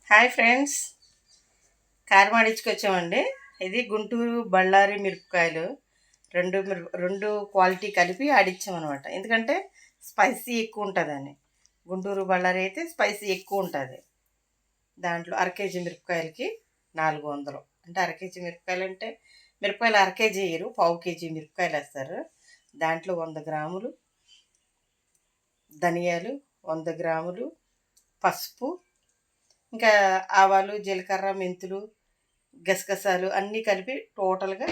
Hi friends, కారం ఆడించుకొచ్చామండి. ఇది గుంటూరు బళ్ళారి మిరపకాయలు రెండు క్వాలిటీ కలిపి ఆడిచ్చామన్నమాట. ఎందుకంటే స్పైసీ ఎక్కువ ఉంటుందని. గుంటూరు బళ్ళారి అయితే స్పైసీ ఎక్కువ ఉంటుంది. దాంట్లో అరకేజీ మిరపకాయలకి 400. అంటే అరకేజీ మిరపకాయలు అంటే మిరపకాయలు అరకేజీ వేయరు, పావు కేజీ మిరపకాయలు వేస్తారు. దాంట్లో 100 గ్రాములు ధనియాలు, 100 గ్రాములు పసుపు, ఇంకా ఆవాలు, జీలకర్ర, మెంతులు, గసగసాలు అన్నీ కలిపి టోటల్గా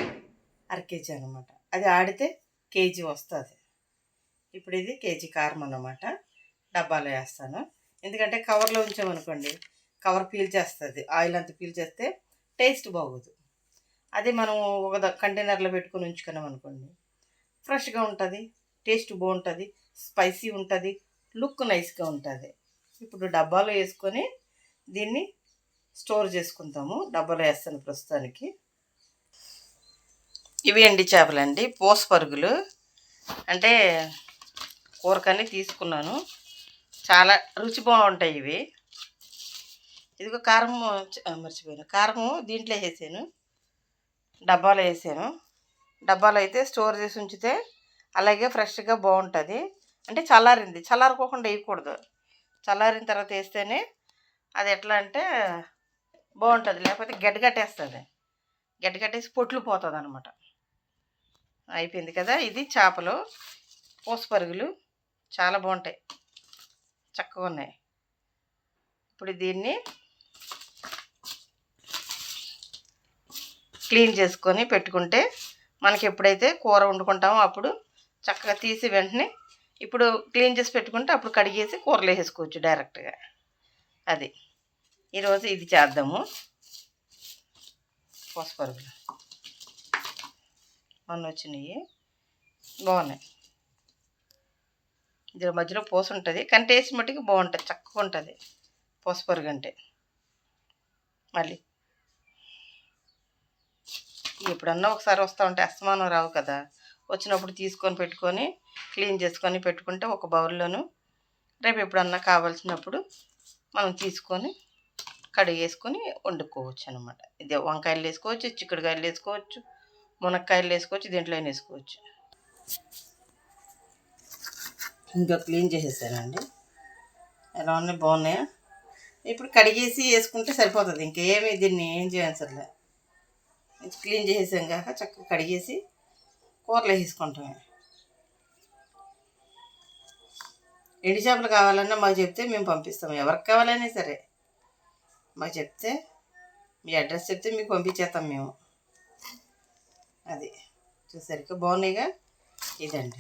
అరకేజీ అనమాట. అది ఆడితే కేజీ వస్తుంది. ఇప్పుడు ఇది కేజీ కారం అన్నమాట. డబ్బాలో వేస్తాను. ఎందుకంటే కవర్లో ఉంచామనుకోండి, కవర్ పీల్చేస్తుంది, ఆయిల్ అంతా పీల్చేస్తే టేస్ట్ బాగోదు. అది మనం ఒక కంటైనర్లో పెట్టుకొని ఉంచుకున్నాం అనుకోండి, ఫ్రెష్గా ఉంటుంది, టేస్ట్ బాగుంటుంది, స్పైసీ ఉంటుంది, లుక్ నైస్గా ఉంటుంది. ఇప్పుడు డబ్బాలో వేసుకొని దీన్ని స్టోర్ చేసుకుంటాము. డబ్బాలో వేస్తాను ప్రస్తుతానికి. ఇవి ఎండి చేపలండి, పోస పరుగులు. అంటే కూరకని తీసుకున్నాను, చాలా రుచి బాగుంటాయి ఇవి. ఇదిగో కారం మర్చిపోయాను, కారము దీంట్లో వేసాను, డబ్బాలో వేసాను. డబ్బాలో అయితే స్టోర్ చేసి ఉంచితే అలాగే ఫ్రెష్గా బాగుంటుంది. అంటే చల్లారింది, చల్లారకోకుండా వేయకూడదు. చల్లారిన తర్వాత వేస్తేనే అది ఎట్లా అంటే బాగుంటుంది, లేకపోతే గడ్డగట్టేస్తుంది. గడ్డగట్టేసి పొట్లు పోతుంది అనమాట. అయిపోయింది కదా. ఇది చేపలు పూసపరుగులు, చాలా బాగుంటాయి, చక్కగా ఉన్నాయి. ఇప్పుడు దీన్ని క్లీన్ చేసుకొని పెట్టుకుంటే మనకి ఎప్పుడైతే కూర వండుకుంటామో అప్పుడు చక్కగా తీసి వెంటనే ఇప్పుడు క్లీన్ చేసి పెట్టుకుంటే అప్పుడు కడిగేసి కూరలో వేసుకోవచ్చు డైరెక్ట్గా. అది ఈరోజు ఇది చేద్దాము. పూసపరుగులు మొన్న వచ్చినాయి, బాగున్నాయి. ఇది మధ్యలో పూస ఉంటుంది, కానీ టేస్ట్ మట్టుకు బాగుంటుంది, చక్కగా ఉంటుంది పూసపరుగు అంటే. మళ్ళీ ఎప్పుడన్నా ఒకసారి వస్తూ ఉంటే అస్తమానం రావు కదా, వచ్చినప్పుడు తీసుకొని పెట్టుకొని క్లీన్ చేసుకొని పెట్టుకుంటే ఒక బౌల్లోను రేపు ఎప్పుడన్నా కావాల్సినప్పుడు మనం తీసుకొని కడిగేసుకొని వండుకోవచ్చు అనమాట. ఇది వంకాయలు వేసుకోవచ్చు, చిక్కుడుకాయలు వేసుకోవచ్చు, మునక్కాయలు వేసుకోవచ్చు, దీంట్లో వేసుకోవచ్చు. ఇంకా క్లీన్ చేసేసానండి. ఎలా ఉన్నాయి, బాగున్నాయా? ఇప్పుడు కడిగేసి వేసుకుంటే సరిపోతుంది, ఇంకేమి దీన్ని ఏం చేయాల్సలే. క్లీన్ చేసేసాం కాక చక్కగా కడిగేసి కూరలో వేసుకుంటామే. ఎండు చేపలు కావాలన్నా మాకు చెప్తే మేము పంపిస్తాము. ఎవరికి కావాలన్నా సరే మాకు చెప్తే, మీ అడ్రస్ చెప్తే మీకు పంపించేస్తాం మేము. అది చూసరికి బాగున్నాయిగా. ఇదండి.